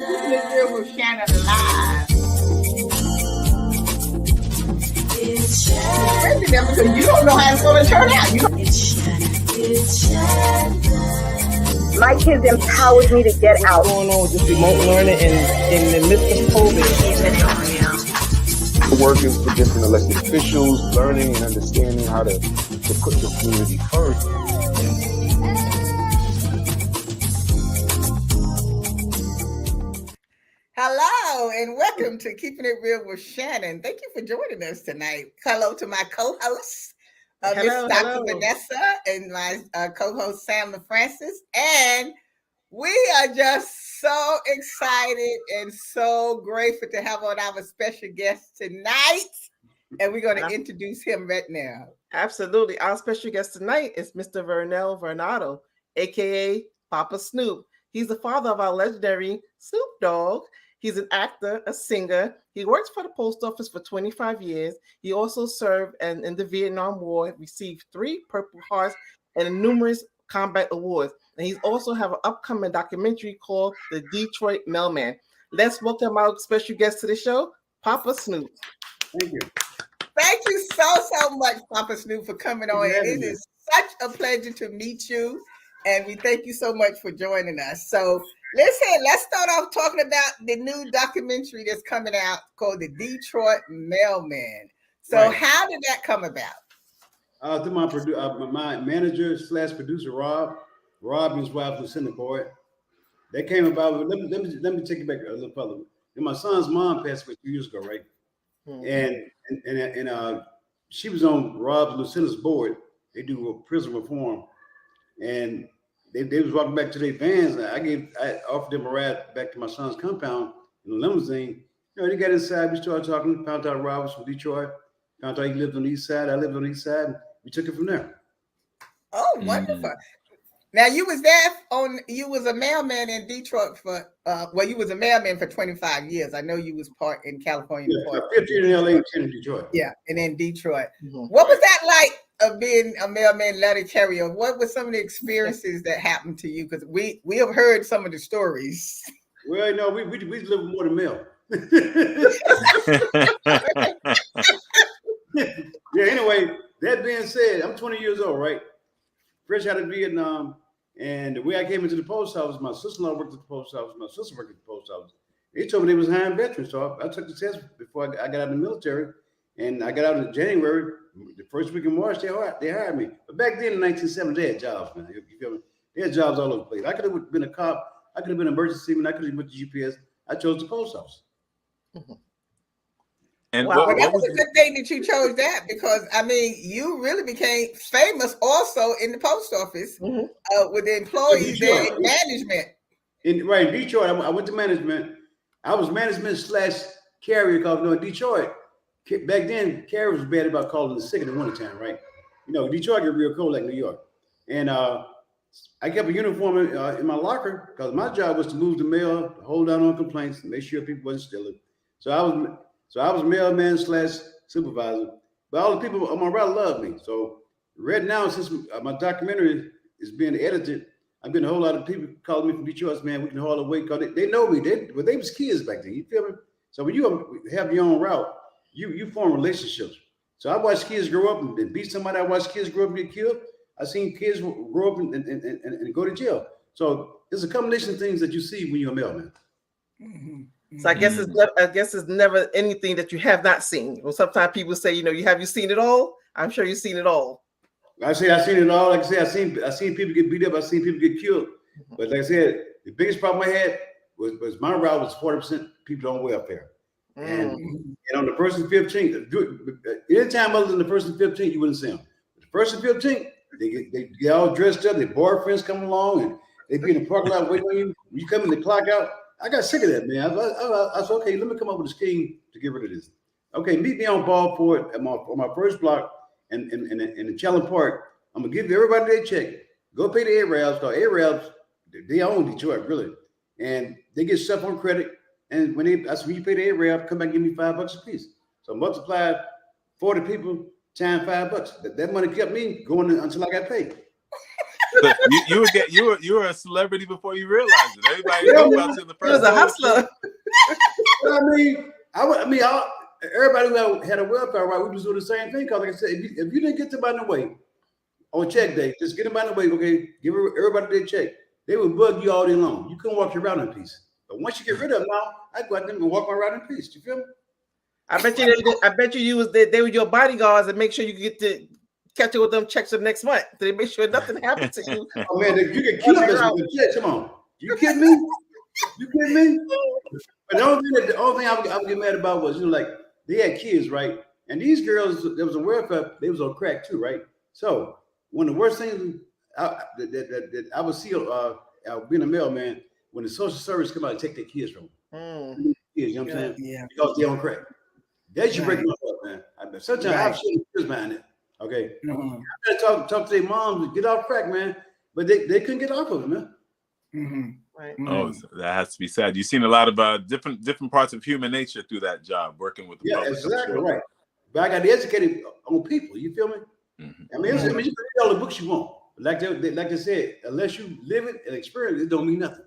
Keeping It Real with Shannon live. Because you don't know how it's going to turn out. My kids empowered me to get out. What's going on with this remote learning and in the midst of COVID? Working for different elected officials, learning and understanding how to put the community first. Hello and welcome to Keeping It Real with Shannon. Thank you for joining us tonight. Hello to my co-host, Miss Dr. Vanessa, and my co-host, Sam LaFrancis. And we are just so excited and so grateful to have on our special guest tonight. And we're going to introduce him right now. Absolutely. Our special guest tonight is Mr. Vernell Vernado, a.k.a. PapaSnoop. He's the father of our legendary Snoop Dogg. He's an actor, a singer. He works for the post office for 25 years. He also served in the Vietnam War, received 3 Purple Hearts and numerous combat awards. And he's also have an upcoming documentary called The Detroit Mailman. Let's welcome our special guest to the show, PapaSnoop. Thank you. Thank you so much, PapaSnoop, for coming on. And it is such a pleasure to meet you. And we thank you so much for joining us. So listen, let's start off talking about the new documentary that's coming out called The Detroit Mailman. So How did that come about? Through my manager / producer, Rob and his wife, Lieutenant Boyd. They came about. Let me take it back a little further. And my son's mom passed away 2 years ago, right? Mm-hmm. And she was on Rob's Lieutenant's board. They do prison reform, and they was walking back to their vans. I offered them a ride back to my son's compound in a limousine. You know, they got inside. We started talking. Found out Rob was from Detroit. Found out he lived on the east side. I lived on the east side. And we took it from there. Oh, wonderful! Now you was you was a mailman in Detroit for you was a mailman for 25 years. I know you was part in California. Yeah, 15 in LA, 10 in Detroit. Yeah, and in Detroit. Mm-hmm. What was that like of being a mailman letter carrier? What were some of the experiences that happened to you? Because we have heard some of the stories. Well, no, we live more than mail. Yeah, anyway, that being said, I'm 20 years old, right? Fresh out of Vietnam, and the way I came into the post office, my sister-in-law worked at the post office, my sister worked at the post office. They told me they was hiring veterans, so I took the test before I got out of the military, and I got out in January. The first week in March, they hired me. But back then in 1970, they had jobs, man. You feel me? They had jobs all over the place. I could have been a cop. I could have been an emergency man. I could have went to GPS. I chose the post office. Mm-hmm. And that was a good thing that you chose that, because I mean, you really became famous also in the post office with the employees there in management. In Detroit, I went to management. I was management / carrier, because in Detroit back then, carrier was bad about calling the sick in the wintertime, right? You know, Detroit get real cold like New York, and I kept a uniform in my locker because my job was to move the mail, hold down on complaints, and make sure people wasn't stealing. So I was mailman / supervisor, but all the people on my route loved me. So right now, since my documentary is being edited, I'm getting a whole lot of people calling me from Detroit, man, we can haul away, because they know me. They was kids back then, you feel me? So when you have your own route, you form relationships. So I watched kids grow up and beat somebody. I watched kids grow up and get killed. I seen kids grow up and go to jail. So there's a combination of things that you see when you're a mailman. Mm-hmm. So I guess it's never anything that you have not seen. Well, sometimes people say, have you seen it all? I'm sure you've seen it all. I seen it all. Like I say, I seen people get beat up. I seen people get killed. But like I said, the biggest problem I had was my route was 40% people on welfare. And on the 1st and 15th, anytime other than the 1st and 15th, you wouldn't see them. The 1st and 15th, they get all dressed up. Their boyfriends come along and they be in the parking lot waiting on you. When you come in the clock out, I got sick of that, man. I said, okay, let me come up with a scheme to get rid of this. Okay, meet me on Ballport on my first block in the Challen Park. I'm gonna give everybody their check. Go pay the Arabs, because Arabs, they own Detroit, really, and they get stuff on credit. And when you pay the Arab, come back and give me $5 a piece. So multiply 40 people times $5. That money kept me going until I got paid. So you were a celebrity before you realized it. Everybody knew about you in the first. He was a hustler. Everybody who had a welfare right, we was doing the same thing. Because like I said, if you didn't get them out of the way on check day, just get them out of the way. Okay, give everybody their check. They would bug you all day long. You couldn't walk your route in peace. But once you get rid of them now, I go out there and walk my route in peace. You feel me? I bet you they were your bodyguards and make sure you get to catch up with them checks the next month. So they make sure nothing happens to you. Oh man, you get killed with checks. Come on, you kidding me? You kidding me? But the only thing I would get mad about was like they had kids, right? And these girls, there was a welfare, they was on crack too, right? So one of the worst things that I would see being a mailman when the social service come out and take their kids from them. Kids, you know what I'm saying? Yeah. Because they're on crack. That should break my heart, man. Sometimes I've seen kids behind it. Okay. I gotta talk to their moms, get off crack, man. But they couldn't get off of it, man. Right. Oh, so that has to be said. You've seen a lot of different parts of human nature through that job, working with the public. Exactly right. But I got to educate on people. You feel me? I mean, you can read all the books you want. Like they said, unless you live it and experience it, it don't mean nothing.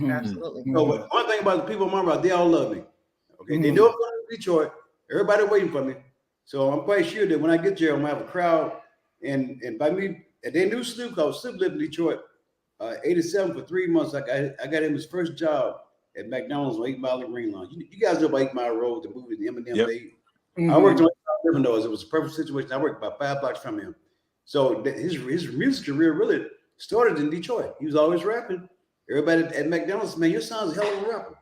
Absolutely. So one thing about the people I'm around, they all love me. Okay, they know I'm going to Detroit. Everybody waiting for me. So I'm quite sure that when I get there, I'm gonna have a crowd. And by me, and they knew Snoop because Snoop lived in Detroit, 87 for 3 months. I got him his first job at McDonald's on 8 Mile and Green Line. You guys know about 8 Mile Road, the movie, the Eminem. I worked on Illinois. It was a perfect situation. I worked about 5 blocks from him. So his music career really started in Detroit. He was always rapping. Everybody at McDonald's, man, your son's a hell of a rapper.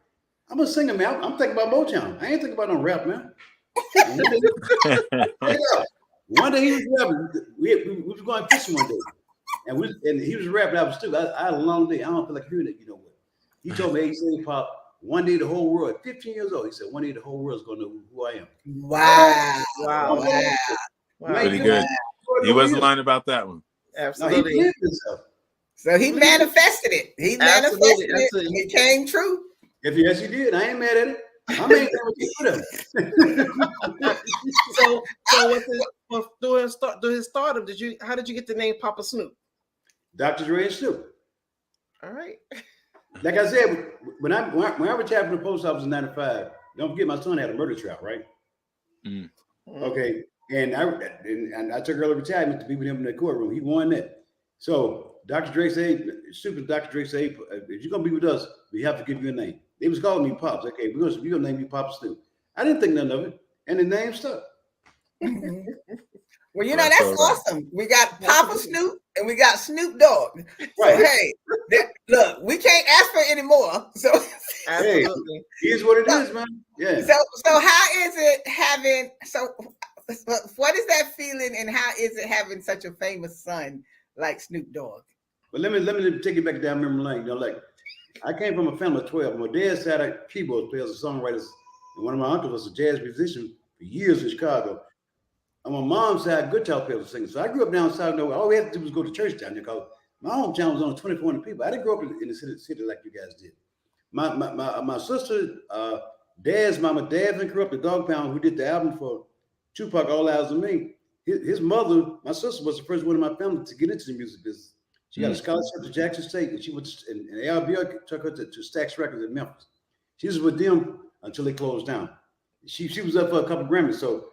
I'm a singer, man. I'm thinking about Motown. I ain't thinking about no rap, man. One day he was rapping. We was going fishing one day, and he was rapping. I was stupid. I had a long day. I don't feel like hearing it. You know what? He told me, "Hey, say, Pop, one day the whole world." 15 years old. He said, "One day the whole world's gonna know who I am." Wow. Pretty good. He wasn't lying about that one. Absolutely. No, he himself. So he manifested it. He manifested it. And it came true. Yes, he did. I ain't mad at it. I ain't never get So during his stardom, how did you get the name PapaSnoop? Dr. Dre and Snoop. All right. Like I said, when I retired from the post office in '95, don't forget my son had a murder trial, right? Okay, and I took early retirement to be with him in the courtroom. He won that. So Dr. Dre said, Dr. Dre said, if you're gonna be with us, we have to give you a name. They was calling me Pops. Okay, we're gonna name you PapaSnoop. I didn't think none of it, and the name stuck. Well, you know, that's awesome. We got PapaSnoop and we got Snoop Dogg. Right. So, hey, look, we can't ask for any more. So, hey, here's what it is, man. Yeah. So how is it having? So, what is that feeling, and how is it having such a famous son like Snoop Dogg? But let me take it back down memory lane. You know, like I came from a family of 12. My dad's had a keyboard players, a songwriters, and one of my uncles was a jazz musician for years in Chicago. On my mom's side, guitar players singing. So I grew up down south nowhere. All we had to do was go to church down there because my hometown was only 2,400 people. I didn't grow up in the city like you guys did. My sister, dad's mama, Davin, grew up the Dogg Pound, who did the album for Tupac, All Eyes on Me. His mother, my sister, was the first one in my family to get into the music business. She got a scholarship to Jackson State, and she went and ARBR took her to Stax Records in Memphis. She was with them until they closed down. She was up for a couple Grammys. So,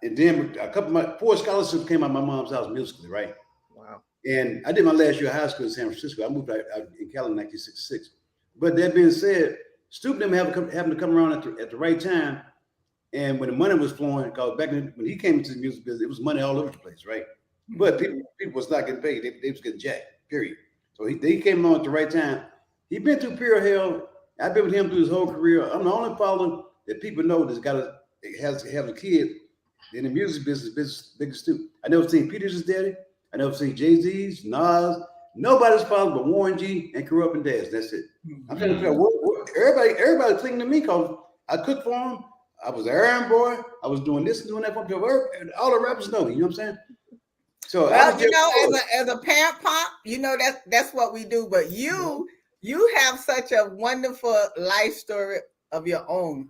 and then my 4 scholarships came out of my mom's house musically, right? Wow. And I did my last year of high school in San Francisco. I moved out in Cali in 1966. But that being said, Snoop didn't happen to come around at the right time. And when the money was flowing, because back when he came into the music business, it was money all over the place, right? But people was not getting paid. They was getting jacked, period. So he came on at the right time. He been through pure hell. I've been with him through his whole career. I'm the only father that people know that's has a kid in the music business, big Snoop. I never seen Peter's daddy. I never seen Jay-Z's, Nas. Nobody's father but Warren G and Grew Up and Daz. That's it. I'm trying to figure out everybody clinging to me because I cooked for him. I was an errand boy. I was doing this and doing that for him. All the rappers know me. You know what I'm saying? So well, you know, as a parent, Pop, you know that's what we do. But you have such a wonderful life story of your own.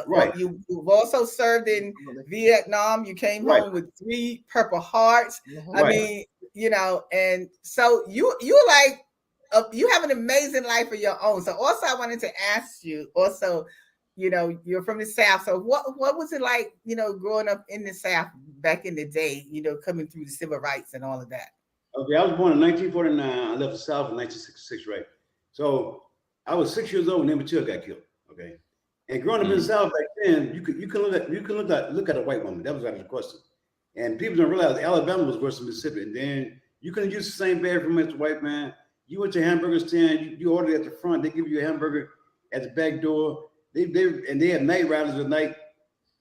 Right. You've also served in Vietnam. You came home with 3 Purple Hearts. I mean, you know, and so you like you have an amazing life of your own. So also I wanted to ask you also, you know, you're from the South. So what was it like, you know, growing up in the South back in the day, you know, coming through the civil rights and all of that? Okay, I was born in 1949. I left the South in 1966, right? So I was 6 years old when Emmett Till got killed. Okay, and growing up in the South back then, you can look at a white woman. That was out of the question. And people don't realize Alabama was worse than Mississippi. And then you couldn't use the same bathroom as the white man. You went to a hamburger stand, you ordered at the front. They give you a hamburger at the back door. They had night riders at night.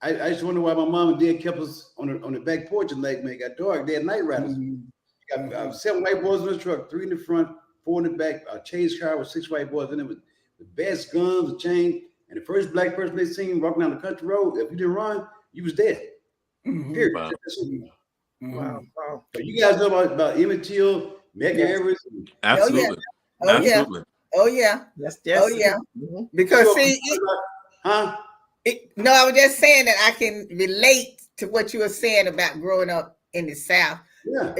I just wonder why my mom and dad kept us on the back porch at night when it got dark. They had night riders. You got 7 white boys in the truck, 3 in the front, 4 in the back, a chase car with 6 white boys in it with bats, guns, a chain. And the first black person they seen walking down the country road, if you didn't run, you was dead. Period. Wow. So you guys know about Emmett Till, Medgar Evers? Absolutely. Oh, yeah. Absolutely. Oh yeah. Yes. Oh yeah. Because see, huh? No, I was just saying that I can relate to what you were saying about growing up in the South. Yeah.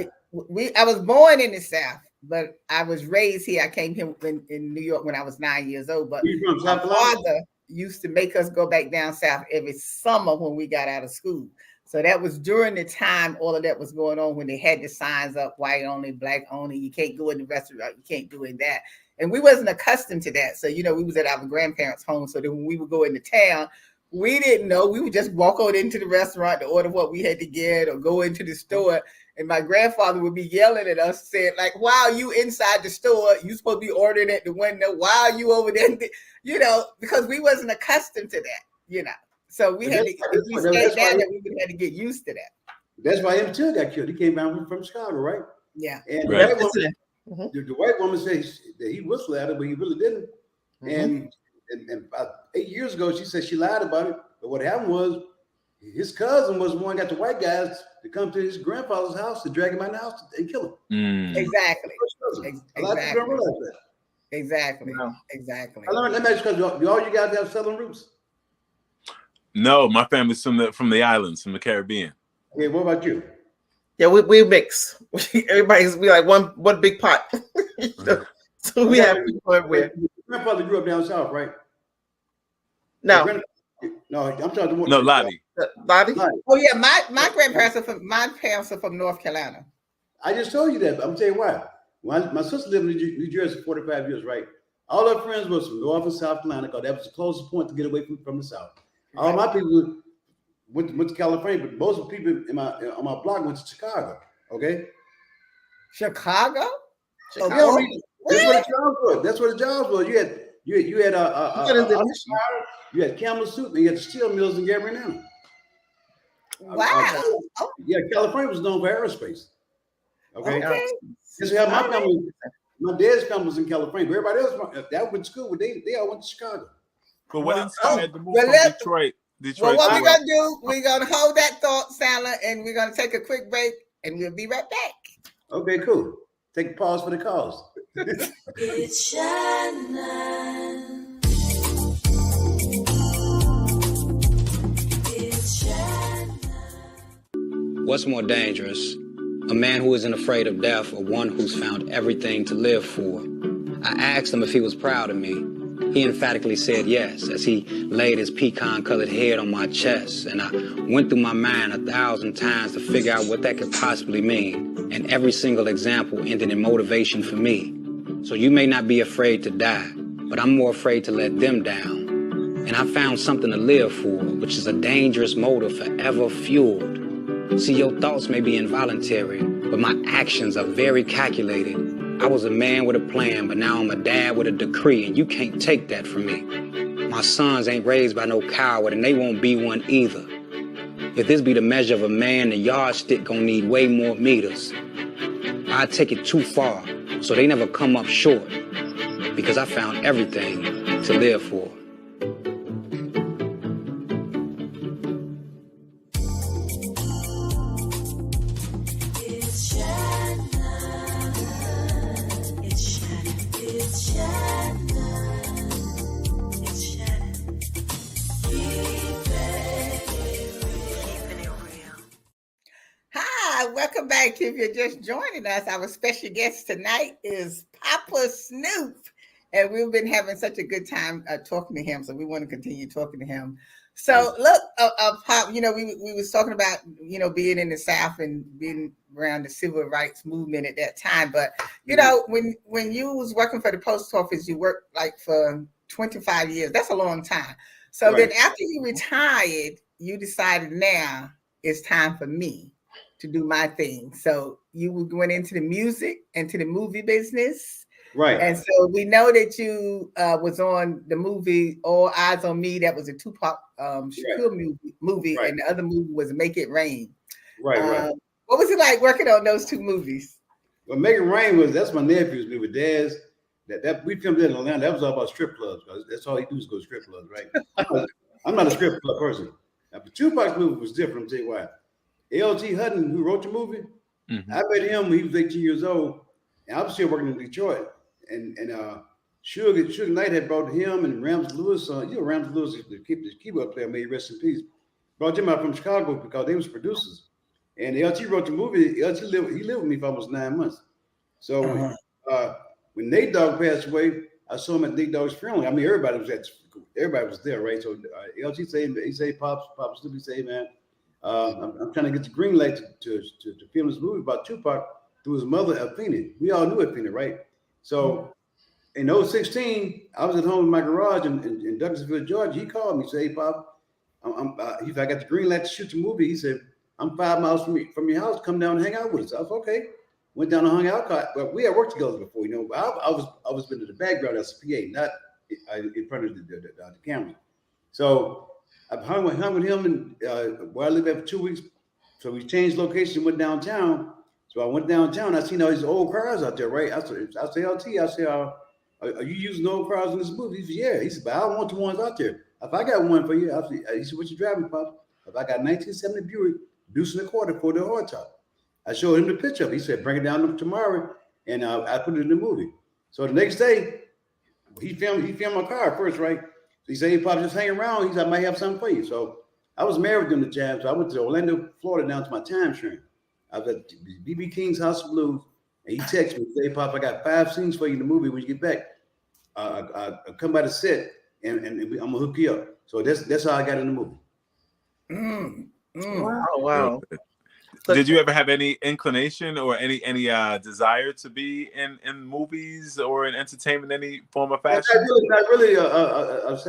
I was born in the South, but I was raised here. I came here in New York when I was 9 years old. But my father used to make us go back down south every summer when we got out of school. So that was during the time all of that was going on, when they had the signs up, white only, black only. You can't go in the restaurant. You can't do that. And we wasn't accustomed to that. So, you know, we was at our grandparents' home. So then when we would go into town, we didn't know. We would just walk out into the restaurant to order what we had to get or go into the store. And my grandfather would be yelling at us, saying, like, why are you inside the store? You supposed to be ordering at the window. Why are you over there? You know, because we wasn't accustomed to that, you know. So we had to, if we stayed down there, we would have to get used to that. That's why Emmett Till got killed. He came down from Chicago, right? Yeah. And right. the white woman said that he whistled at her, but he really didn't. And about 8 years ago, she said she lied about it. But what happened was his cousin was the one who got the white guys to come to his grandfather's house to drag him out of the house and kill him. Exactly. A lot of people don't realize that. Exactly. Exactly. Let me ask you, because all you guys have Southern roots. No, my family's from the islands, from the Caribbean. Okay, what about you? Yeah, we mix. Everybody's be like one big pot. So we have people everywhere. Your grandfather grew up down south, right? No, I'm talking about Lottie. Lottie. Oh yeah, my parents are from North Carolina. I just told you that, but I'm telling you why. My sister lived in New Jersey for 45 years, right? All her friends was from North and South Carolina because that was the closest point to get away from the South. All my people went to California, but most of the people on my block went to Chicago. Okay, Chicago. Yeah, that's where the jobs were. That's where the jobs were. You had Kalamazoo, and you had the steel mills in Gabriel. Wow. Yeah, California was known for aerospace. Okay. This is how my family. My dad's family was in California. But everybody else that went to school, they all went to Chicago. But what inspired the move from Detroit? Well, what we're gonna do? We're gonna hold that thought, Sala, and we're gonna take a quick break, and we'll be right back. Okay, cool. Take a pause for the calls. It's Shannon. It's Shannon. What's more dangerous? A man who isn't afraid of death, or one who's found everything to live for? I asked him if he was proud of me. He emphatically said yes, as he laid his pecan-colored head on my chest, and I went through my mind 1,000 times to figure out what that could possibly mean, and every single example ended in motivation for me. So you may not be afraid to die, but I'm more afraid to let them down. And I found something to live for, which is a dangerous motive forever fueled. See, your thoughts may be involuntary, but my actions are very calculated. I was a man with a plan, but now I'm a dad with a decree, and you can't take that from me. My sons ain't raised by no coward, and they won't be one either. If this be the measure of a man, the yardstick gonna need way more meters. I take it too far, so they never come up short, because I found everything to live for. welcome back. If you're just joining us, our special guest tonight is PapaSnoop. And we've been having such a good time talking to him. So we want to continue talking to him. So look, Pop, you know, we was talking about, you know, being in the South and being around the civil rights movement at that time. But, you know, when you was working for the post office, you worked like for 25 years. That's a long time. So then after you retired, you decided now it's time for me to do my thing. So you went into the music, into the movie business. Right. And so we know that you was on the movie All Eyes on Me. That was a Tupac Shakur movie. And the other movie was Make It Rain. Right. What was it like working on those two movies? Well, Make It Rain that's my nephew's movie. Dad's that we filmed in Atlanta. That was all about strip clubs. That's all he do is go to strip clubs, right? I'm not a strip club person. Now, but Tupac's movie was different. I'll tell you why. L.T. Hutton, who wrote the movie, I met him when he was 18 years old, and I was still working in Detroit. And Suge Knight had brought him and Ramsey Lewis. You know, Ramsey Lewis, the keyboard player, may he rest in peace. Brought him out from Chicago because they was producers. And LT wrote the movie. LT lived with me for almost 9 months. So when Nate Dogg passed away, I saw him at Nate Dogg's funeral. I mean, everybody was there, right? So LT said, Papa Snoop, he said, man, I'm trying to get the green light to film this movie about Tupac through his mother, Athena. We all knew Athena, right? So in 2016, I was at home in my garage in Douglasville, Georgia. He called me, said, hey, Pop, if I got the green light to shoot the movie, he said, I'm 5 miles from your house. Come down and hang out with us. I was okay. Went down and hung out. But we had worked together before, you know. I was been in the background as a PA, not in front of the camera. So I hung with him and where I lived there for 2 weeks. So we changed location, went downtown. So I went downtown. I seen all these old cars out there, right? I said, LT, I said, are you using old cars in this movie? He said, yeah. He said, but I don't want the ones out there. If I got one for you, he said, what you driving, Pop? If I got 1970 Buick, Deuce and a quarter for the hardtop. I showed him the picture. He said, bring it down tomorrow, and I put it in the movie. So the next day, he filmed my car first, right? So he said, hey, Pop, just hang around. He said, I might have something for you. So I was married during the jam, so I went to Orlando, Florida, down to my time sharing. I was at B.B. King's House of Blues, and he texted me, say, hey, Pop, I got 5 scenes for you in the movie when you get back. I come by the set, and I'm going to hook you up. So that's how I got in the movie. Wow. Did you ever have any inclination or any desire to be in movies or in entertainment in any form or fashion? Not really.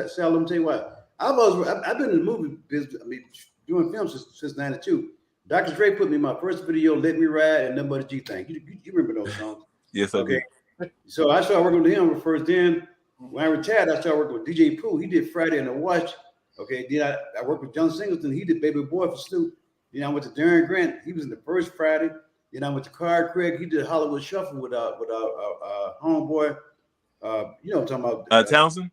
Sal, let me tell you what. I've been in the movie business. I mean, doing films since '92. Dr. Dre put me in my first video, "Let Me Ride," and "Nothing But a G Thing." You remember those songs? Yes, I do. So I started working with him first. Then when I retired, I started working with DJ Pooh. He did Friday in the Watch. Okay. Then I worked with John Singleton. He did Baby Boy for Snoop. Then I went to Darren Grant. He was in the first Friday. Then I went to Card Craig. He did Hollywood Shuffle with our homeboy. You know what I'm talking about? Townsend?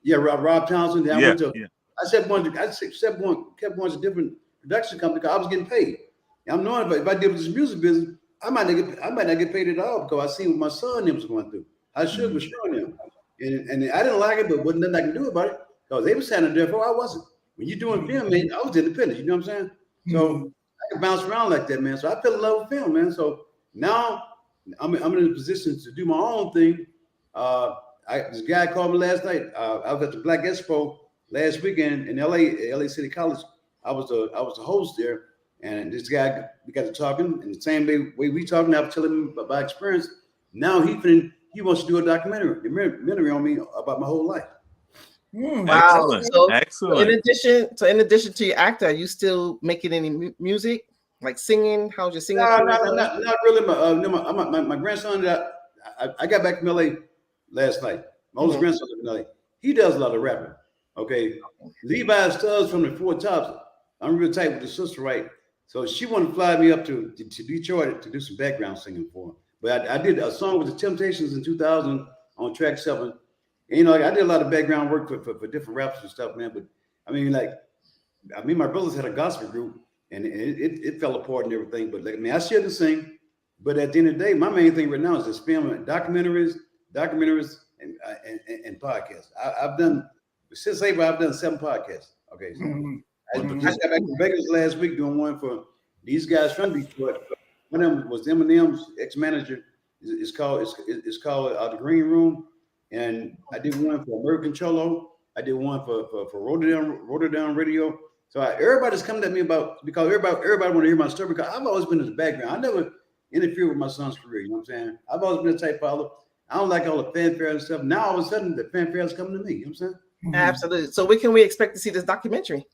Yeah, Rob Townsend. Then I went to. Yeah. I kept going to different production company because I was getting paid. And I'm knowing if I did with this music business, I might not get paid at all because I seen what my son was going through. I should was showing them, and I didn't like it, but wasn't nothing I can do about it because they were signing there for I wasn't. When you're doing film, man, I was independent. You know what I'm saying? So I could bounce around like that, man. So I fell in love with film, man. So now I'm in a position to do my own thing. This guy called me last night. I was at the Black Expo last weekend in LA City College. I was the host there, and this guy, we got to talking, and the same way we talking, I was telling him about my experience. Now he wants to do a documentary on me about my whole life. Wow! Excellent. So in addition to your actor, are you still making any music, like singing? How's your singing? No, not really. My grandson I got back from LA last night. My oldest grandson in LA. He does a lot of rapping. Okay, Levi Stubbs from the Four Tops. I'm real tight with the sister, right? So she wanted to fly me up to Detroit to do some background singing for her. But I did a song with the Temptations in 2000 on track 7. And, you know, I did a lot of background work for different rappers and stuff, man. But my brothers had a gospel group, and it fell apart and everything. But I still can sing. But at the end of the day, my main thing right now is just filming documentaries, and podcasts. I've done since April. I've done 7 podcasts. Okay, so I just got back from Vegas last week doing one for these guys from Detroit. One of them was Eminem's ex-manager. It's called The Green Room, and I did one for American Cholo. I did one for Rotterdam Radio. So everybody's coming at me because everybody want to hear my story because I've always been in the background. I never interfered with my son's career. You know what I'm saying? I've always been a type father. I don't like all the fanfare and stuff. Now all of a sudden the fanfare is coming to me. You know what I'm saying? Absolutely. So when can we expect to see this documentary?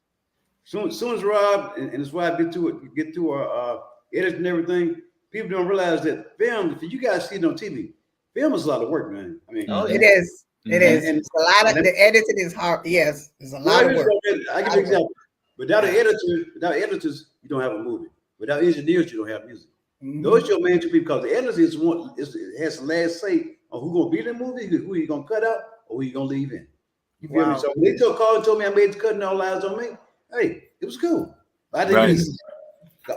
Soon as Rob and his wife get to our edit and everything, people don't realize that film, if you guys see it on TV, film is a lot of work, man. I mean, it is. It is. And it's a lot of the editing is hard. Yes, there's a lot of work. I give you an example. Without editors, you don't have a movie. Without engineers, you don't have music. Those are your main two people because the editor has the last say on who's gonna be in the movie, who you gonna cut out, or who you gonna leave in. You feel me? So when they told me I made the cut and all eyes on me, hey, it was cool. I didn't.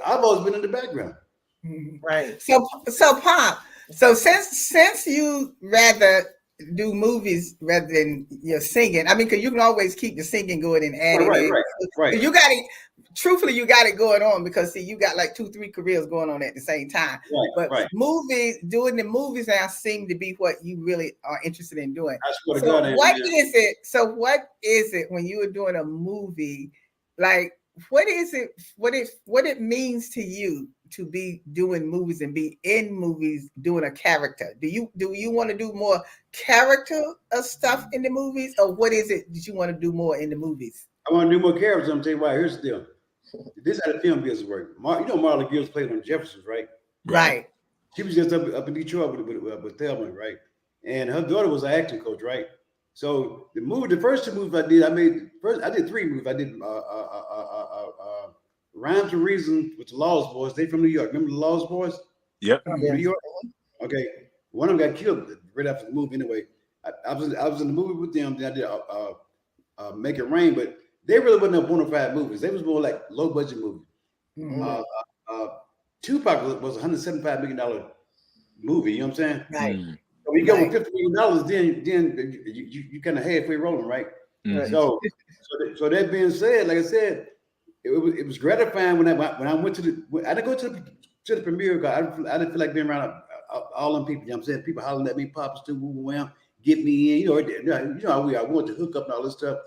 I've always been in the background. Right. So Pop. So since you rather do movies rather than singing, I mean, because you can always keep the singing going and add it in. Right. You got it. Truthfully, you got it going on because see, you got like 2-3 careers going on at the same time. Movies, doing the movies now seem to be what you really are interested in doing. What is it when you are doing a movie? Like, what is it? What it means to you to be doing movies and be in movies doing a character? Do you want to do more character stuff in the movies, or what is it that you want to do more in the movies? I want to do more characters. I'm telling you why. Here's the deal. This is how the film business works. Marla Gibbs played on Jefferson's, right? Right. She was just up in Detroit with Thelma, right? And her daughter was an acting coach, right? So the first two movies I did 3 movies. I did Rhyme to Reason with the Lost Boys. They from New York. Remember the Lost Boys? Yep. New York. Okay. One of them got killed right after the movie. Anyway, I was in the movie with them. Then I did Make It Rain, but they really wasn't no bona fide movies. They was more like low budget movies. Tupac was $175 million movie. You know what I'm saying? Right. So when you go with $50 million, then you kind of halfway rolling, right? So that being said, like I said, it was gratifying when I went to I didn't go to the premiere because I didn't feel like being around all them people. You know what I'm saying? People hollering at me, PapaSnoop, get me in. You know how I want to hook up and all this stuff.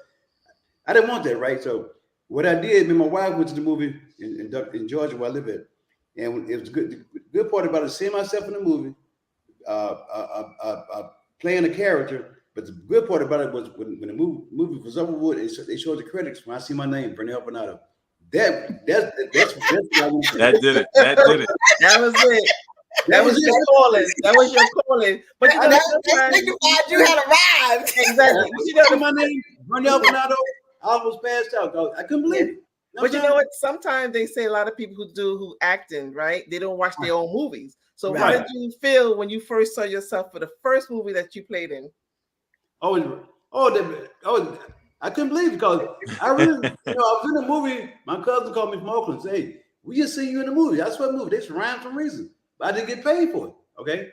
I didn't want that, right? So what I did, my wife went to the movie in Georgia where I live at, and it was good. The good part about it, seeing myself in the movie, playing a character. But the good part about it was when the movie was over with, they showed the credits. When I see my name, Vernell Bernardo, that's what I want. That did it. That was it. That was your calling. That was your calling. But you know, that signified you had arrived. Exactly. You know my name, Vernell Bernardo. I almost passed out. I couldn't believe it. But you know what? Sometimes they say a lot of people who acting, right? They don't watch their own movies. So how did you feel when you first saw yourself for the first movie that you played in? I couldn't believe it because I really, I was in the movie. My cousin called me from Oakland. Said, "Hey, we just see you in the movie." That's what movie. They Rhyme for Reason. But I didn't get paid for it. Okay.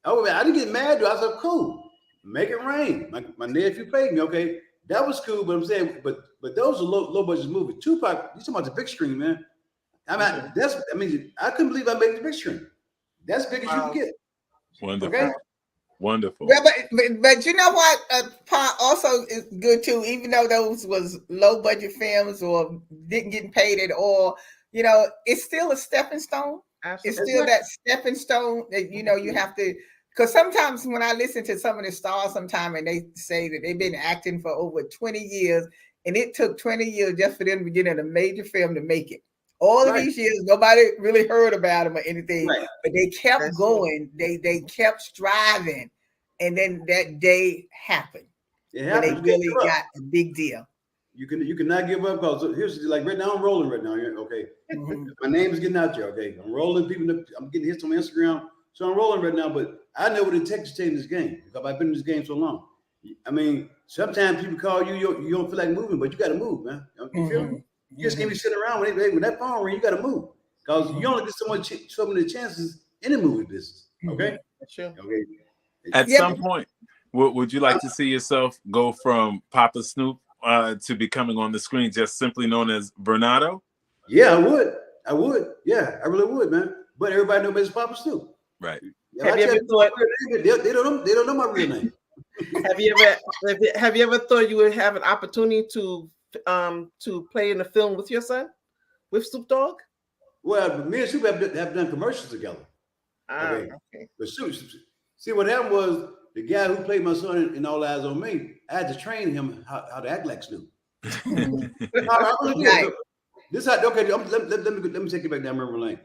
I didn't get mad. I said, "Cool, Make It Rain." My nephew paid me. Okay. That was cool, but I'm saying, but those are low budget movies. Tupac, you talking about the big screen, man? I couldn't believe I made the big screen. That's big as you can get. Wonderful, okay? Wonderful. But you know what? Part also is good too. Even though those was low budget films or didn't get paid at all, it's still a stepping stone. Absolutely. It's still that stepping stone that you have to. Because sometimes when I listen to some of the stars and they say that they've been acting for over 20 years, and it took 20 years just for them to get in a major film to make it. All of these years, nobody really heard about them or anything, but they kept going. They kept striving, and then that day happened. It happened. They really got a big deal. You cannot give up because here's like right now I'm rolling right now. Okay, my name is getting out there. Okay, I'm rolling. I'm getting hits on Instagram. So I'm rolling right now, but I know what it takes to stay in this game because I've been in this game so long. I mean, sometimes people call you, you don't feel like moving, but you got to move, man. You feel me? You just can't be sitting around when that phone ring. You got to move because you only get so many chances in the movie business. Okay, sure. Okay. At some point, would you like to see yourself go from PapaSnoop to becoming on the screen just simply known as Bernardo? Yeah, I would. Yeah, I really would, man. but everybody knows me as PapaSnoop. Right. Have you ever thought they don't know my real name? Have you ever thought you would have an opportunity to play in a film with your son, with Snoop Dogg? Well, me and Snoop have done commercials together. Okay. But see what happened was the guy who played my son in All Eyes on Me, I had to train him how to act like Snoop. I really did. This how okay. Let me take you back down memory lane.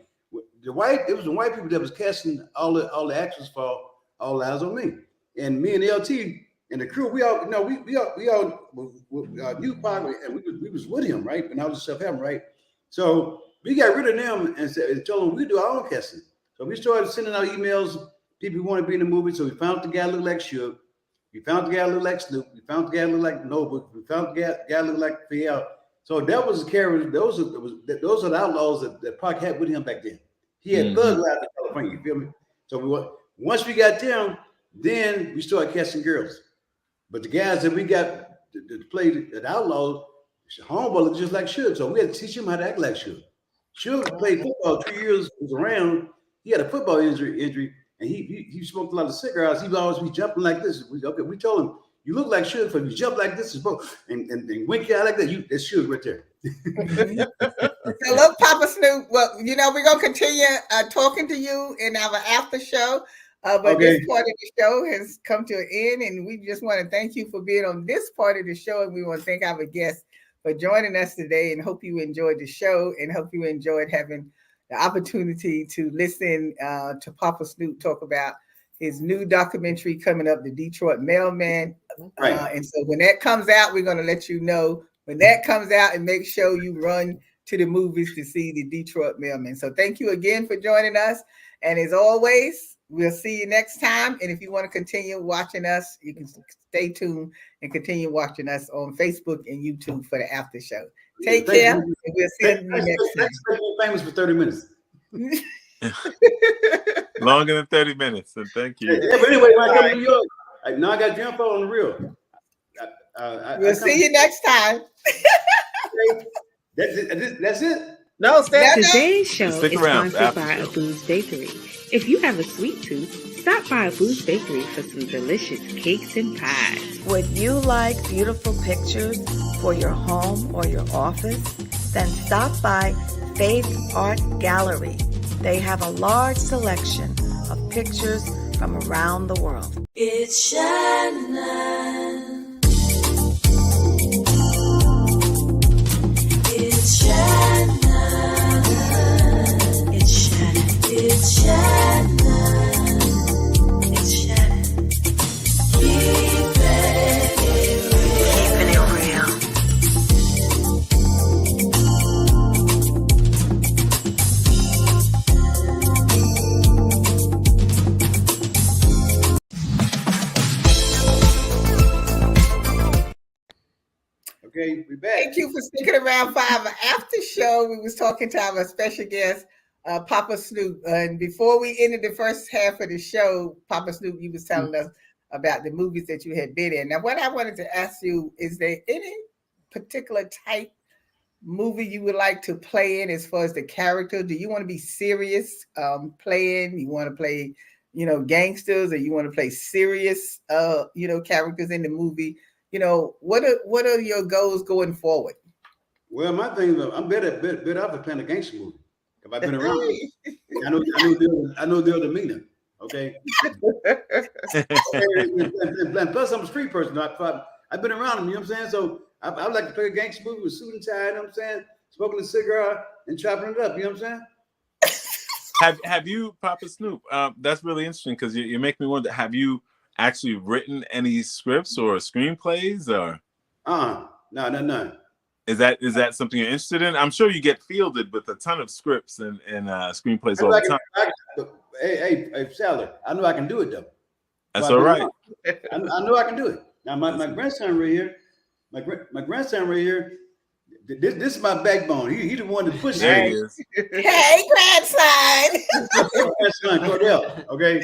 It was the white people that was casting all the actors for All Eyes on Me, and me and LT and the crew. We all knew Pac, and we was with him, right? And all this stuff happened, right? So we got rid of them and told them we do our own casting. So we started sending out emails. People who want to be in the movie. So we found the guy look like Suge. We found the guy look like Snoop. We found the guy look like Noble. We found the guy look like Fiel. So that was the character. Those are the outlaws that Pac had with him back then. He had Thug Life in California. You feel me? So once we got down, then we started casting girls. But the guys that we got to play the outlaws, homeboy looked just like Suge. So we had to teach him how to act like Suge. Suge played football 3 years. Was around. He had a football injury. And he smoked a lot of cigarettes. He would always be jumping like this. We told him, you look like Suge, but you jump like this and wink out like that. That's Suge right there. So look, PapaSnoop. Well, we're gonna continue talking to you in our after show. But this part of the show has come to an end, and we just want to thank you for being on this part of the show. And we want to thank our guests for joining us today, and hope you enjoyed the show, and hope you enjoyed having the opportunity to listen to PapaSnoop talk about his new documentary coming up, The Detroit Mailman. Right. And so when that comes out, we're going to let you know when that comes out, and make sure you run to the movies to see The Detroit Mailman. So thank you again for joining us. And as always, we'll see you next time. And if you want to continue watching us, you can stay tuned and continue watching us on Facebook and YouTube for the after show. Take care. And we'll see you next time. Famous for 30 minutes. Longer than 30 minutes. And thank you. Yeah, but anyway, when I come to New York, now I got your info on the real. We'll see you next time. That's it. No, Today's show Stick is around sponsored by Abu's Bakery. If you have a sweet tooth, stop by Abu's Bakery for some delicious cakes and pies. Would you like beautiful pictures for your home or your office? Then stop by Faith Art Gallery. They have a large selection of pictures from around the world. It's Shannon. It's Shannon. It's Shannon. It's Shannon. It's Shannon. Keeping it real. Okay, we back. Thank you for sticking around for our after show. We was talking to our special guest, PapaSnoop. And before we ended the first half of the show, PapaSnoop, you was telling us about the movies that you had been in. Now, what I wanted to ask you, is there any particular type movie you would like to play in as far as the character? Do you want to be serious playing? You want to play, gangsters, or you want to play serious, characters in the movie? What are your goals going forward? Well, my thing is, I'm better off at playing a gangster movie. If I've been around, I know their demeanor. Okay. And plus, I'm a street person. I've been around them. You know what I'm saying? So I like to play a gangster movie with suit and tie. You know what I'm saying? Smoking a cigar and chopping it up. You know what I'm saying? Have you, PapaSnoop? That's really interesting because you make me wonder. Have you actually written any scripts or screenplays or? No. Is that something you're interested in? I'm sure you get fielded with a ton of scripts and screenplays all the time. Hey, Sally, I know I can do it though. That's all right. I know I can do it. Now my grandson right here, my grandson right here. This is my backbone. He the one that pushes There me. he is. Hey, grandson. Grandson Cordell. Okay.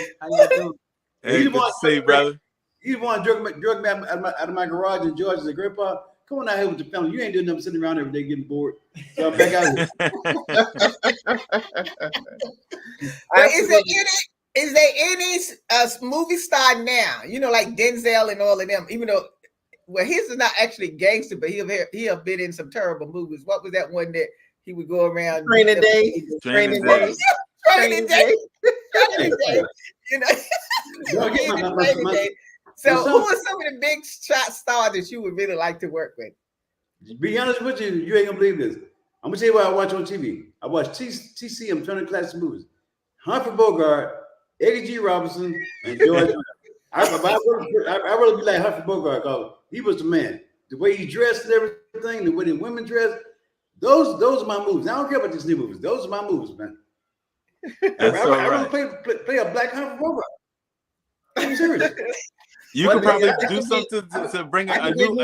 Hey, good to see you, brother. He the one drug me out of my garage in Georgia. Said, Grandpa, come on out here with the family. You ain't doing nothing sitting around every day getting bored. So I'm back out here. But is there any movie star now? You know, like Denzel and all of them. Even though, well, his is not actually gangster, but he'll been in some terrible movies. What was that one that he would go around? Training Day. Training Day. You know. So, who are some of the big shot stars that you would really like to work with? To be honest with you, you ain't gonna believe this. I'm gonna tell you what I watch on TV. I watch TCM, Turner Classic Movies. Humphrey Bogart, Eddie G. Robinson, and George. I really be like Humphrey Bogart because he was the man. The way he dressed and everything, the way the women dress, those are my movies. I don't care about these new movies. Those are my movies, man. I really play a black Humphrey Bogart. I'm serious. You could probably do something to bring a new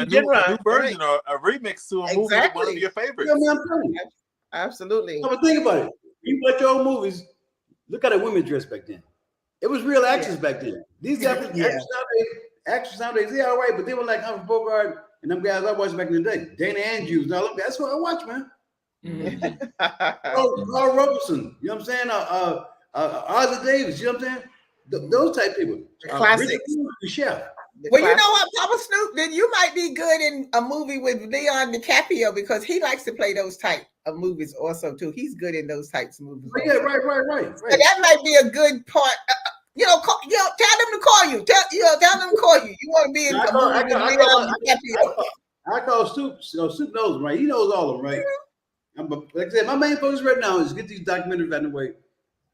version or a remix to a movie with one of your favorites. You know what I'm Absolutely. But think about it. You watch your old movies, look how the women dress back then. It was real actors back then. These actors nowadays, they all right, but they were like Humphrey Bogart and them guys I watched back in the day. Dana Andrews, and all them guys. That's what I watch, man. Carl Robertson, you know what I'm saying? Ozzie Davis, you know what I'm saying? Those type people. Classics. Chef. Well, you know what, PapaSnoop, then you might be good in a movie with Leon DiCaprio because he likes to play those type of movies also too. He's good in those types of movies. Yeah, right. So that might be a good part. Tell them to call you. Tell them to call you. You want to be in a movie with Leon DiCaprio. I call Snoop. Snoop knows them, right? He knows all of them, right? Like I said, my main focus right now is get these documentaries out of the way.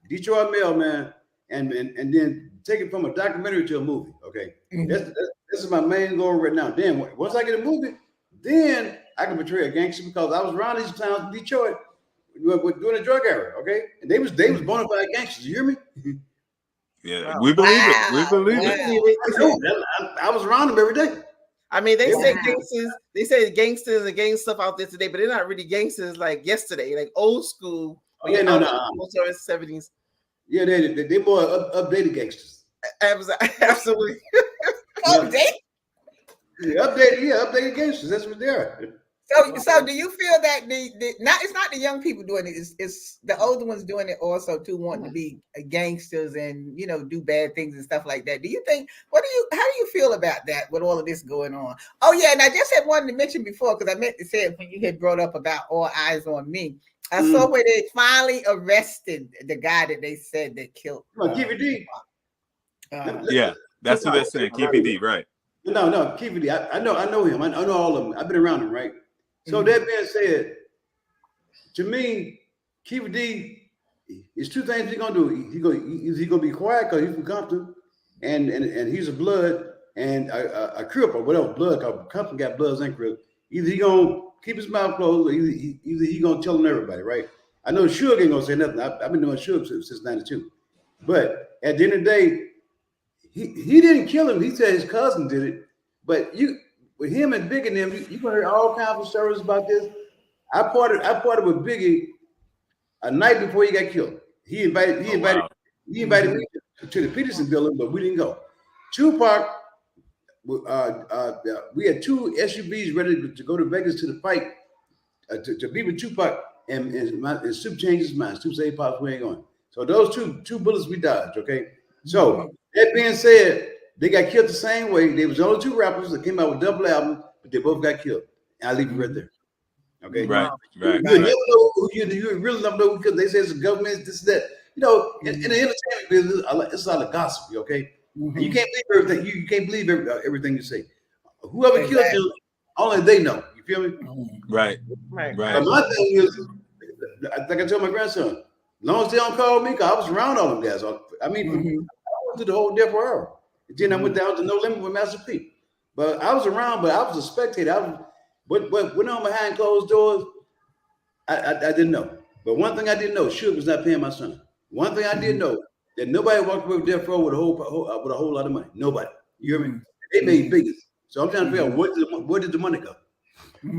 Detroit Mail, man. And then take it from a documentary to a movie. Okay, this is my main goal right now. Then once I get a movie, then I can portray a gangster because I was around these towns in Detroit during the drug era. Okay, and they was bona fide gangsters. You hear me? Yeah, we believe it. We believe it. I was around them every day. I mean, they say gangsters. They say gangsters and gang stuff out there today, but they're not really gangsters like yesterday, like old school. Oh, yeah, no. 70s. Yeah, they more updated gangsters. Absolutely. Updated gangsters. That's what they are. So do you feel that it's not the young people doing it, it's the older ones doing it also too, wanting to be gangsters and do bad things and stuff like that? Do you think how do you feel about that with all of this going on? Oh yeah, and I just had wanted to mention before because I meant to say it when you had brought up about All Eyes on Me. I saw where they finally arrested the guy that they said that killed. KVD. Yeah, that's what they're saying. KVD, right? No, KVD. I know him. I know all of them. I've been around him, right? So that being said, to me, KVD is two things he's gonna do. He's gonna be quiet because he's from Compton, and he's a blood and a Crip or whatever blood. Because Compton got Bloods and Crips. Either he gonna keep his mouth closed, or either he gonna tell them everybody, right? I know Suge ain't gonna say nothing. I've been doing Suge since '92, but at the end of the day, he didn't kill him. He said his cousin did it. But with him and Biggie and them, you gonna hear all kinds of stories about this. I parted with Biggie a night before he got killed. He invited me to the Peterson building, but we didn't go. Tupac. We had two SUVs ready to go to Vegas to the fight to be with Tupac, and Snoop changed his mind. Snoop said, "Pops, we ain't going." So those two bullets we dodged. Okay. So that being said, they got killed the same way. They was only two rappers that came out with double albums, but they both got killed. And I leave it right there. Okay. Right. You never know who you really don't know because they say it's the government, this, that. In the entertainment business, it's a lot of gossip. Okay. And you can't believe everything. You can't believe everything you say. Whoever killed you, only they know. You feel me? Right. But my thing is, like I told my grandson, as long as they don't call me, because I was around all them guys. I mean, I went to the whole Death Row. Then I went down to No Limit with Master P. But I was around, but I was a spectator. But went on behind closed doors. I didn't know. But one thing I didn't know, Suge was not paying my son. One thing I did know, that nobody walked away with Death Row with a whole lot of money. Nobody. You hear me? They made biggest. So I'm trying to figure out where did the money go?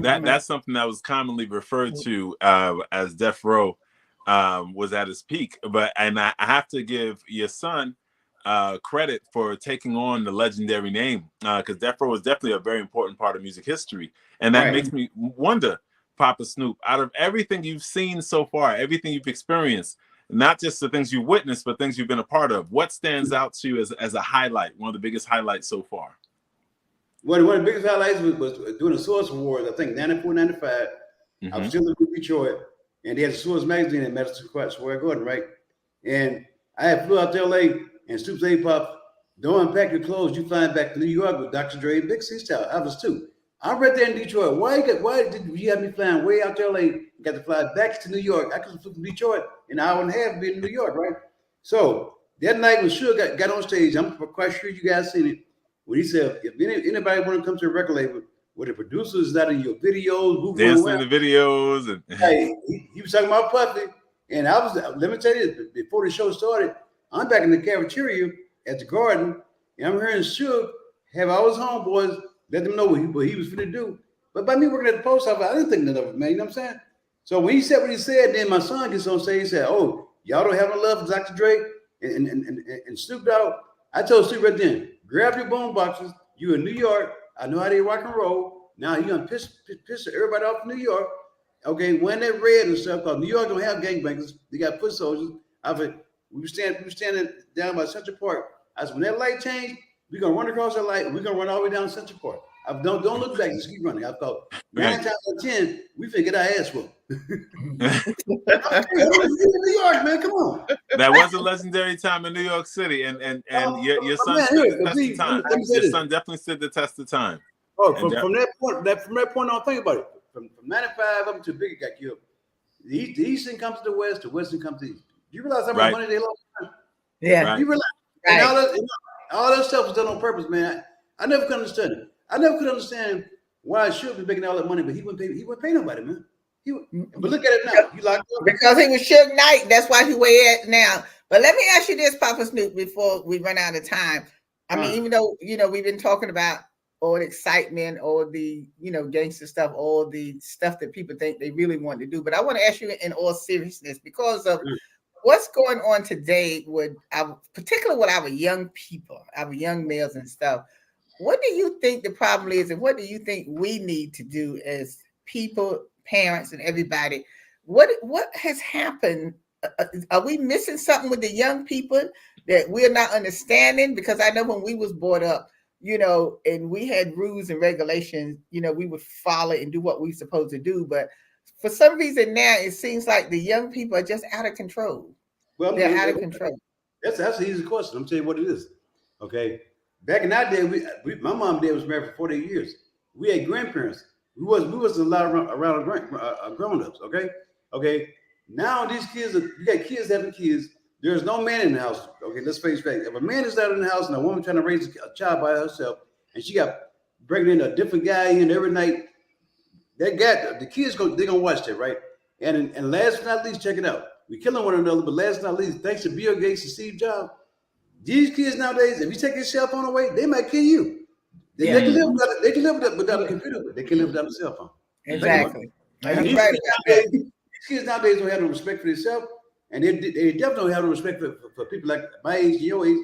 That's something that was commonly referred to as Death Row was at its peak. And I have to give your son credit for taking on the legendary name, because Death Row is definitely a very important part of music history. And that makes me wonder, Papa Snoop, out of everything you've seen so far, everything you've experienced, not just the things you witnessed, but things you've been a part of, what stands out to you as a highlight, one of the biggest highlights so far? One of the biggest highlights was doing the Source Awards, I think 94, 95. I was still in Detroit, and they had the Source magazine in Madison Square Garden, right? And I had flew out to LA, and Snoop said, "Pop, don't unpack your clothes. You flying back to New York with Dr. Dre and Big C Style." I was too. I'm right there in Detroit. Why did you have me flying way out to LA? Got to fly back to New York. I could have flew from Detroit in an hour and a half being in New York, right? So that night when Suge got on stage, I'm quite sure you guys seen it, when he said, if anybody want to come to a record label where the producers that in your videos, dancing in the videos, and hey, he was talking about Puffy, and let me tell you, before the show started, I'm back in the cafeteria at the Garden, and I'm hearing Suge have all his homeboys let them know what he was finna do. But by me working at the post office, I didn't think none of it, man. You know what I'm saying? So when he said what he said, then my son gets on stage. He said, "Oh, y'all don't have no love for Dr. Dre and Snoop Dogg." I told Snoop right then, grab your boom boxes. You in New York. I know how they rock and roll. Now you gonna piss everybody off in New York. Okay, when that red and stuff, because New York don't have gangbangers. They got foot soldiers. We were standing down by Central Park. I said, when that light changed, we're gonna run across that light. We're gonna run all the way down Central Park. Don't look back. Just keep running. I thought 9 times out of 10, we finna get our ass whooped. New York, man, come on. That was a legendary time in New York City, and your son stood the test of time. Your son definitely stood the test of time. Oh, from that point on, think about it. From 95 up to Biggie got killed. The Eastern comes to the West, the Western comes to the East. Do you realize how much money they lost? Yeah. Right. You realize? And all that stuff was done on purpose, man. I never could understand it. I never could understand why Suge was making all that money, but he wouldn't pay nobody, man. But look at it now. You like because he was Suge Knight. That's why he where he at now. But let me ask you this, Papa Snoop, before we run out of time. I mean, even though we've been talking about all the excitement, all the gangster stuff, all the stuff that people think they really want to do, but I want to ask you in all seriousness, because of what's going on today with particularly with our young people, our young males and stuff. What do you think the problem is, and what do you think we need to do as people, parents, and everybody? What has happened? Are we missing something with the young people that we're not understanding? Because I know when we was brought up, and we had rules and regulations, we would follow and do what we supposed to do. But for some reason now, it seems like the young people are just out of control. Well, they're out of control. That's an easy question. I'm telling you what it is. Okay. Back in that day, my mom and dad was married for 40 years. We had grandparents. We wasn't allowed around grown-ups. Okay. Now these kids, you got kids having kids. There's no man in the house. Okay, let's face it. If a man is out in the house and a woman trying to raise a child by herself, and she got bringing in a different guy in every night, that guy, the kids they're gonna watch that, right? And last but not least, check it out. We're killing one another, but last but not least, thanks to Bill Gates and Steve Jobs, these kids nowadays, if you take your cell phone away, they might kill you. They can live without a computer, but they can live without a cell phone. Exactly. These kids nowadays don't have no respect for themselves, and they definitely don't have no respect for people like my age and your age.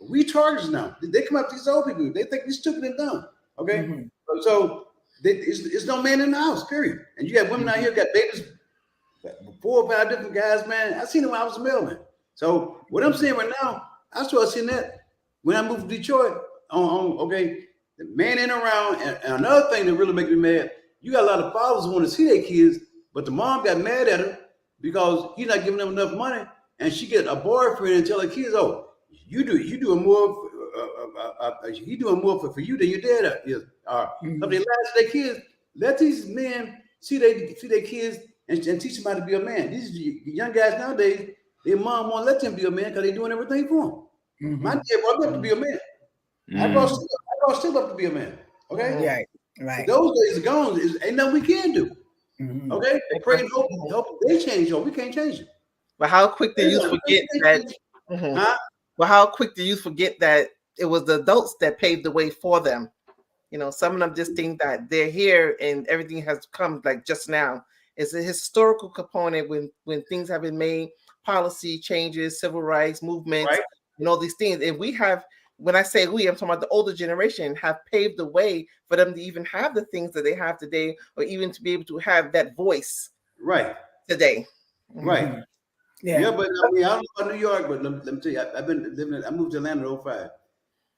We targets now. They come up to these old people. They think we're stupid and dumb. Okay, so it's no man in the house. Period. And you got women out here got babies, 4 or 5 different guys. Man, I seen them when I was a mailman. So what I'm saying right now, I started seeing that when I moved to Detroit. Okay, the man ain't around. And another thing that really makes me mad, you got a lot of fathers who want to see their kids, but the mom got mad at her because he's not giving them enough money, and she get a boyfriend and tell her kids, "Oh, you doing more. He doing more for you than your dad is." So they lie to their kids. Let these men see their kids and teach them how to be a man. These young guys nowadays, their mom won't let them be a man because they're doing everything for them. My dad brought me up to be a man. I brought Steve up to be a man. Okay, right. Those days are gone. Ain't nothing we can do. Okay, they pray and hope they change. We can't change it. But how quick do you forget that? Well, how quick do you forget that it was the adults that paved the way for them? Some of them just think that they're here and everything has come like just now. It's a historical component when things have been made, policy changes, civil rights movements. Right. and all these things. And we have, when I say we, I'm talking about the older generation, have paved the way for them to even have the things that they have today, or even to be able to have that voice today. Right. Yeah, but I mean, I don't know about New York, but let me tell you, I've been living. I moved to Atlanta in 05.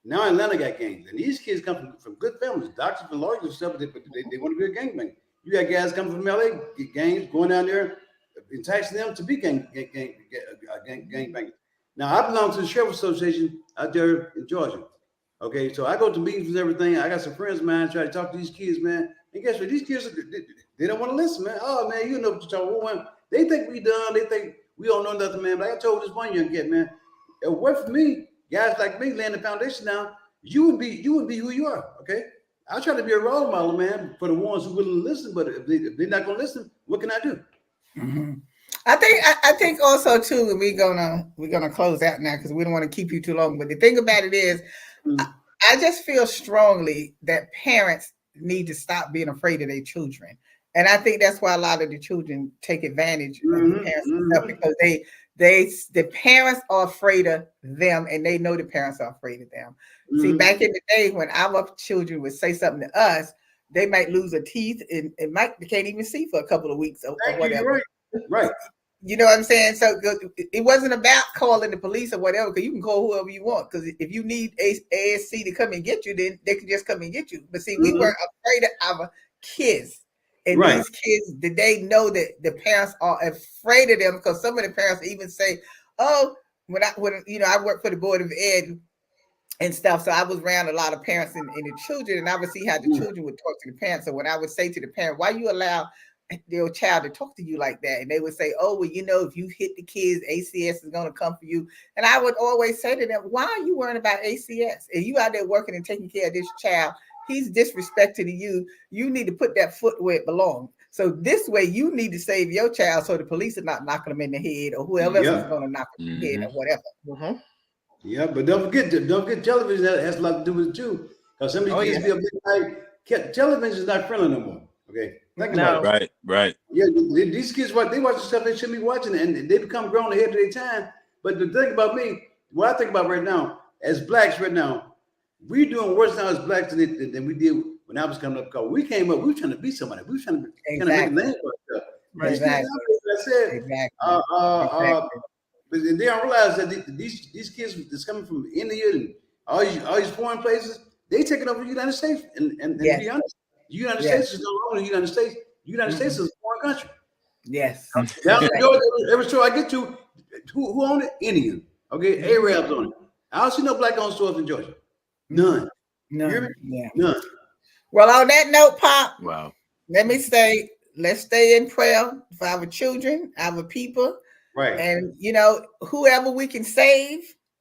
Now Atlanta got gangs, and these kids come from good families, doctors and lawyers and stuff, but they want to be a gangbang. You got guys coming from LA, get gangs, going down there, enticing them to be gangbangers. Now I belong to the Sheriff Association out there in Georgia. Okay, so I go to meetings and everything. I got some friends of mine try to talk to these kids, man. And guess what? These kids, they don't want to listen, man. Oh man, you know what you're talking about. They think we done. They think we don't know nothing, man. But I told this one young kid, man, it worked for me. Guys like me laying the foundation down. You would be who you are. Okay. I try to be a role model, man, for the ones who willing to listen. But if they're not gonna listen, what can I do? Mm-hmm. I think also too, we're gonna close out now because we don't want to keep you too long. But the thing about it is, I just feel strongly that parents need to stop being afraid of their children. And I think that's why a lot of the children take advantage of the parents and stuff, because the parents are afraid of them, and they know the parents are afraid of them. See, back in the day when our children would say something to us, they might lose a teeth and they can't even see for a couple of weeks or whatever. Right. You know what I'm saying? So it wasn't about calling the police or whatever, because you can call whoever you want. Because if you need ASC to come and get you, then they can just come and get you. But see, we weren't afraid of our kids. And these kids, they know that the parents are afraid of them, because some of the parents even say, "Oh, when I work for the Board of Ed and stuff, so I was around a lot of parents and the children, and I would see how the children would talk to the parents. So when I would say to the parent, why you allow their child to talk to you like that?" And they would say, "Oh, well, if you hit the kids, ACS is going to come for you." And I would always say to them, why are you worrying about ACS? And you out there working and taking care of this child, he's disrespecting you. You need to put that foot where it belongs. So this way, you need to save your child, so the police are not knocking them in the head, or whoever else is going to knock them in the head or whatever. Yeah, but don't forget television has a lot to do with it too. Because some of these kids be a bit like, television is not friendly no more. Okay, think about it. Right. Yeah, these kids they watch the stuff they shouldn't be watching, and they become grown ahead of their time. But the thing about me, what I think about right now, as blacks right now, we're doing worse now as blacks than we did when I was coming up. Because we came up, we were trying to be somebody. We were trying to make a name for ourselves. Exactly. But they don't realize that these kids that's coming from India and all these foreign places, they taking over the United States. And to be honest, the United States is no longer the United States. The United States is a foreign country. Yes. Every store I get to, who own it? Indian. Okay, Arabs on it. I don't see no black-owned stores in Georgia. None. None. Well, on that note, Pop. Wow. Let me say, let's stay in prayer for our children, our people. Right. And whoever we can save,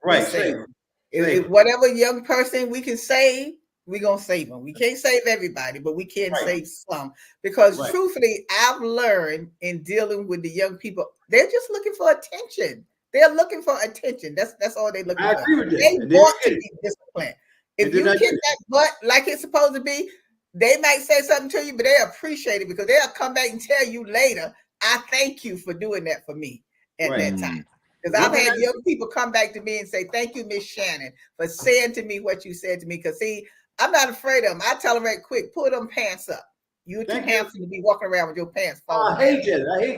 save. If whatever young person we can save, we're gonna save them. We can't save everybody, but we can save some. Because truthfully, I've learned in dealing with the young people, they're just looking for attention. They're looking for attention. That's all they're looking for. I agree with that. They want to be disciplined. If you kick that butt like it's supposed to be, they might say something to you, but they appreciate it, because they'll come back and tell you later, "I thank you for doing that for me at that time." Because I've had young people come back to me and say, "Thank you, Miss Shannon, for saying to me what you said to me." Because see, I'm not afraid of them. I tell them right quick, pull them pants up. You're too handsome to be walking around with your pants falling. I hate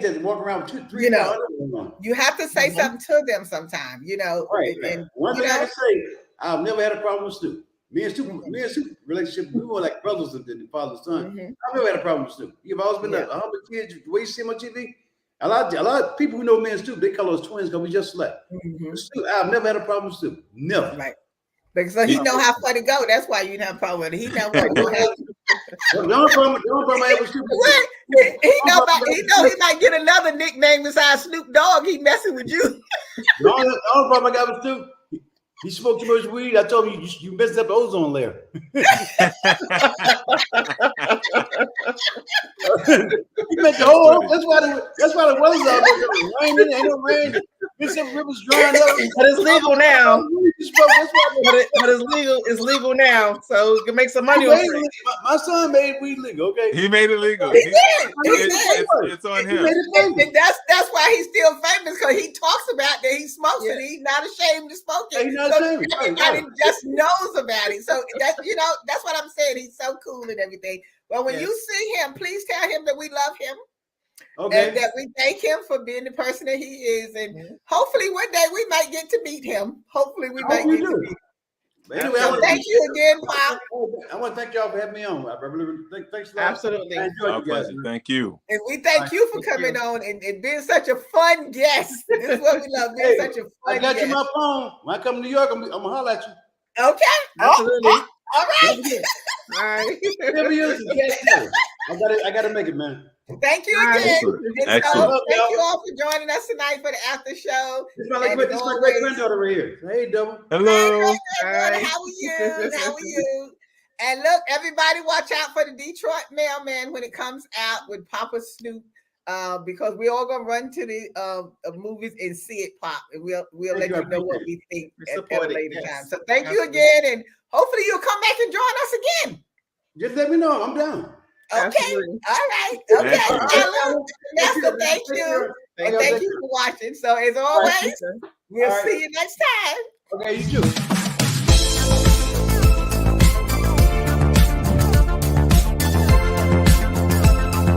that. Walking around with 2, 3. You have to say something to them sometime. Right. And one thing I can say, I've never had a problem with Snoop. Me and Snoop relationship, we were like brothers than father and son. I've never had a problem with Snoop. You've always been a humble kid. The way you see him on TV, a lot of people who know me and Snoop, they call us twins because we just slept. Snoop, I've never had a problem with Snoop. Never. Right. Because he know how far to go. That's why you have a problem with it. He know where to go. The only problem I ever Snoop. He know he might get another nickname besides Snoop Dogg. He messing with you. The only problem I got with Snoop, he smoked too much weed. I told him you messed up the ozone layer. He meant the whole. That's why the weather's out there raining. Ain't no rain. Mississippi River's drying up. But it's legal now. But it's legal. It's legal now, so you can make some money on it. My son made weed legal. Okay, he made it legal. He did. It's on him. And that's why he's still famous, because he talks about that he smokes it. He's not ashamed to smoke it. He's not ashamed. Everybody just knows about it. So that's what I'm saying. He's so cool and everything. Well, when you see him, please tell him that we love him. Okay. And that we thank him for being the person that he is. And hopefully one day we might get to meet him. Hopefully we might get to meet him. Anyway, so thank you again, Pop. I want to thank y'all for having me on. Thanks a lot. Absolutely. Our pleasure. Thank you. And we thank you for coming on and being such a fun guest. This is what we love, being such a fun guest. I got you my phone. When I come to New York, I'm going to holler at you. Okay. Absolutely. All right. All right. I got to make it, man. Thank you again. Excellent. So, thank you all for joining us tonight for the after show. This is my great granddaughter right here. Hey, Double. Hello. Hey, how are you? How are you? And look, everybody, watch out for the Detroit Mailman when it comes out with PapaSnoop, because we're all gonna run to the movies and see it pop, and we'll let you know what we think at a later time. So thank you again, and hopefully you'll come back and join us again. Just let me know. I'm down. Okay. Absolutely. All right. Okay. Vanessa, thank you. And thank you for watching. So as always, we'll see you next time. Okay, you too.